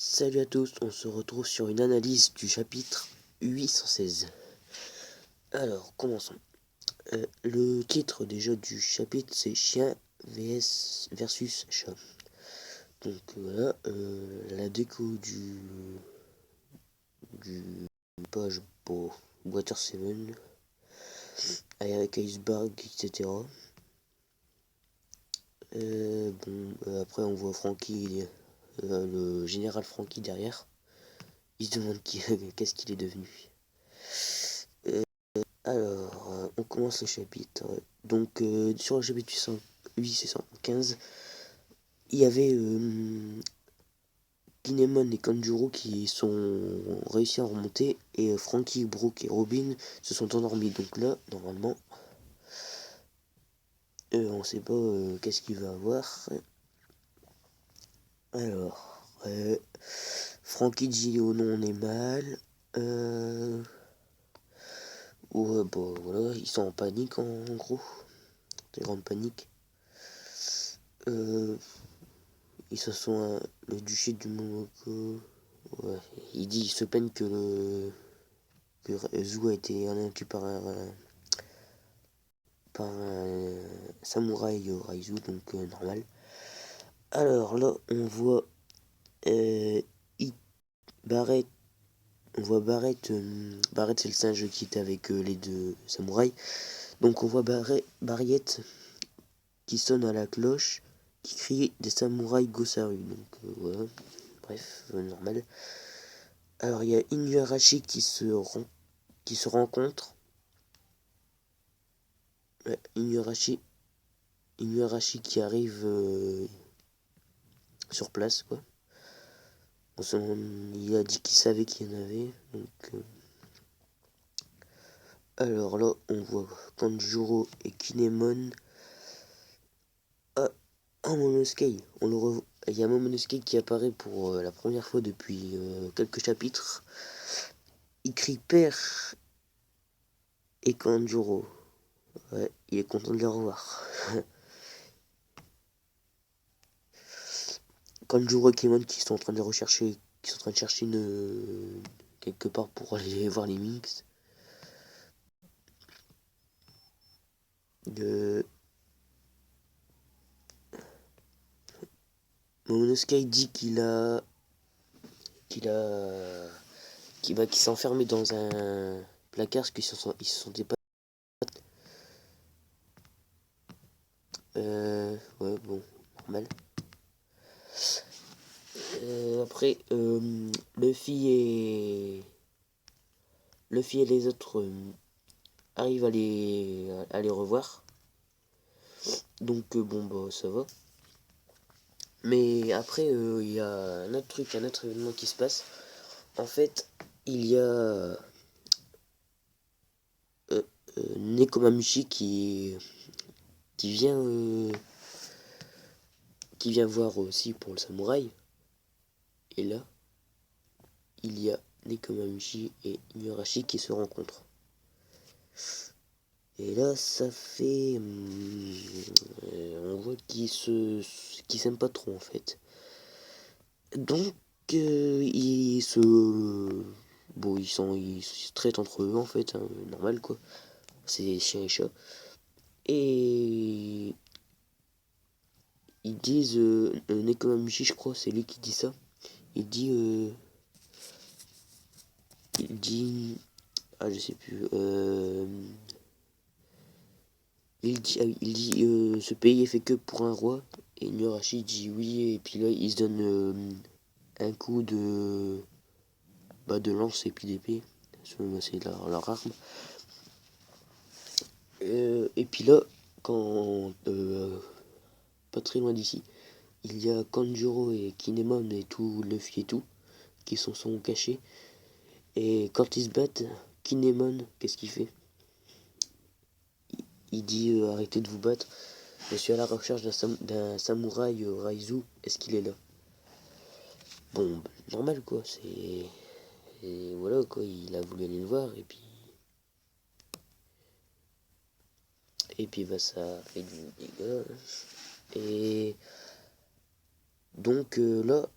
Salut à tous, on se retrouve sur une analyse du chapitre 816. Alors, commençons. Le titre déjà du chapitre, c'est Chien versus Chat. Donc voilà, la déco du page pour Water 7, avec Iceberg, etc. Après on voit Frankie, le général Frankie derrière. Il se demande qu'est-ce qu'il est devenu. Alors, on commence le chapitre. Donc, sur le chapitre 815, il y avait Kinemon et Kanjuro qui sont réussis à remonter, et Frankie, Brooke et Robin se sont endormis. Donc là, normalement, on sait pas qu'est-ce qu'il va avoir. Alors, Frankie dit oh non, on est mal. Ouais, bah voilà, ils sont en panique en gros. Très grande panique. Ils se sont le duché du Momoko. Ouais. Il se peigne que Zou a été anéanti par un samouraï Raizu, donc normal. Alors là, on voit euh, Barrett. On voit Barrett. Barrett, c'est le singe qui était avec les deux samouraïs. Donc on voit Barrett qui sonne à la cloche, qui crie des samouraïs Gosaru. Donc voilà. Bref, normal. Alors il y a Inuyarashi qui se rencontre. Inuyarashi qui arrive sur place, quoi. Il a dit qu'il savait qu'il y en avait. Donc, alors là, on voit Kanjuro et Kinemon en Momonosuke. Il y a Momonosuke qui apparaît pour la première fois depuis quelques chapitres. Il crie père et Kanjuro. Ouais, il est content de les revoir. Kanjuro et Kinemon qui sont en train de rechercher, qui sont en train de chercher quelque part pour aller voir les mix. Momonosuke dit qu'il s'est enfermé dans un placard parce qu'ils se sentait pas. Ouais, bon, normal. Après, Luffy et les autres arrivent à les revoir. Donc, bon, bah, ça va. Mais après, il y a un autre truc, un autre événement qui se passe. En fait, il y a Nekomamushi qui vient voir aussi pour le samouraï. Et là, il y a Nekomamushi et Inuyarashi qui se rencontrent. Et là, ça fait... on voit qu'ils s'aiment pas trop, en fait. Donc, ils se... Bon, ils se traitent entre eux, en fait, hein, normal, quoi. C'est chien et chat. Et... Ils disent... Nekomamushi, je crois, c'est lui qui dit ça. Il dit... Il dit... Ah, je sais plus. Il dit ce pays est fait que pour un roi. Et Nurashi dit oui. Et puis là, il se donne un coup de lance et puis d'épée. C'est leur arme. Et puis là, quand pas très loin d'ici, il y a Kanjuro et Kinemon et tout, Luffy et tout, qui sont cachés. Et quand ils se battent, Kinemon, qu'est-ce qu'il fait? Il dit arrêtez de vous battre. Je suis à la recherche d'un samouraï Raizu. Est-ce qu'il est là? Bon, normal quoi. Et voilà quoi. Il a voulu aller le voir et puis bah ça fait du dégât. Et donc là,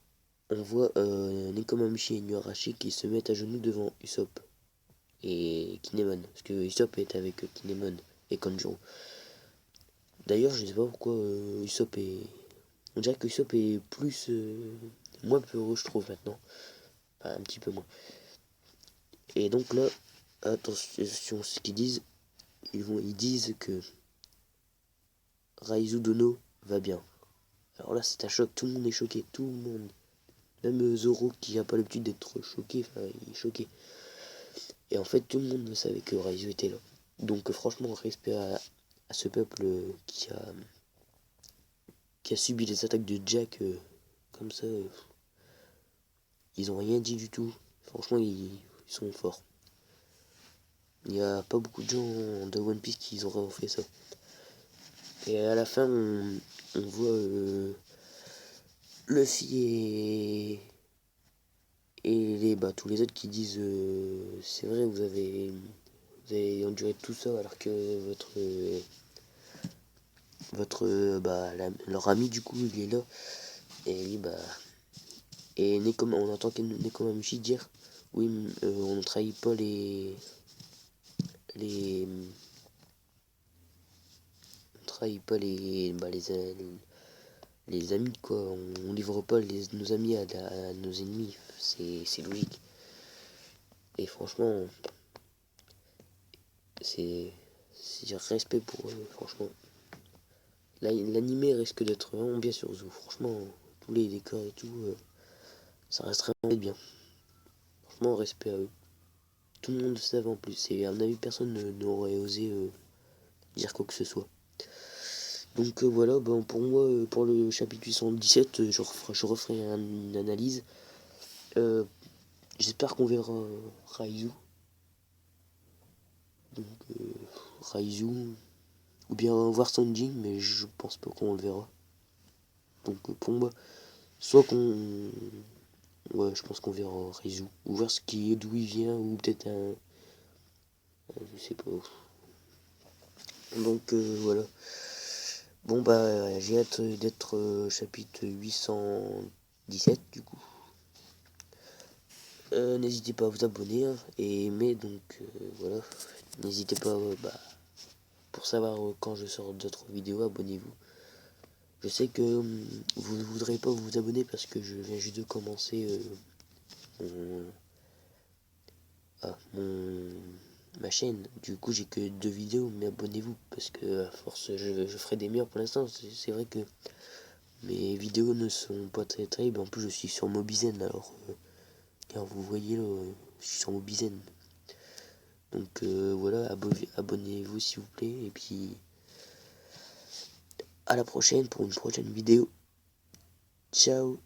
on voit Nekomamushi et Nuarashi qui se mettent à genoux devant Usopp et Kinemon, parce que Usopp est avec Kinemon et Kanjuro. D'ailleurs, je sais pas pourquoi Usopp est... On dirait que Usopp est plus... moins peureux, je trouve, maintenant. Enfin, un petit peu moins. Et donc là, attention ce qu'ils disent. Ils disent que Raizu Dono va bien. Alors là, c'est un choc, tout le monde est choqué, tout le monde. Même Zoro qui n'a pas l'habitude d'être choqué, enfin, il est choqué. Et en fait, tout le monde savait que Raizu était là. Donc franchement, respect à ce peuple qui a subi les attaques de Jack comme ça. Ils ont rien dit du tout. Franchement, ils sont forts. Il n'y a pas beaucoup de gens de One Piece qui auraient fait ça. Et à la fin, on voit Luffy et tous les autres qui disent c'est vrai, vous avez enduré tout ça alors que leur ami du coup il est là. Et lui, on entend Nekomamushi dire oui, on ne trahit pas les on trahit pas les amis quoi, on livre pas nos amis à nos ennemis, c'est logique. Et franchement, c'est respect pour eux, franchement. L'animé risque d'être vraiment bien sur Zoo, franchement, tous les décors et tout, ça reste vraiment bien. Franchement, respect à eux. Tout le monde le savait en plus, et à mon avis, personne n'aurait osé dire quoi que ce soit. Donc voilà, pour moi, pour le chapitre 817, je referai une analyse. J'espère qu'on verra Raizu. Donc Raizu, ou bien voir Sanji, mais je pense pas qu'on le verra. Donc pour moi, soit qu'on... Ouais, je pense qu'on verra Raizu. Ou voir d'où il vient, ou peut-être je sais pas. Donc voilà. Bon j'ai hâte d'être chapitre 817 du coup. N'hésitez pas à vous abonner hein, et aimer, donc voilà. N'hésitez pas, pour savoir quand je sors d'autres vidéos, abonnez-vous. Je sais que vous ne voudrez pas vous abonner parce que je viens juste de commencer mon, ma chaîne. Du coup, j'ai que 2 vidéos, mais abonnez-vous parce que à force, je ferai des meilleures pour l'instant. C'est vrai que mes vidéos ne sont pas très terribles. En plus, je suis sur Mobizen, alors car vous voyez, là, je suis sur Mobizen. Donc voilà, abonnez-vous s'il vous plaît. Et puis à la prochaine pour une prochaine vidéo. Ciao.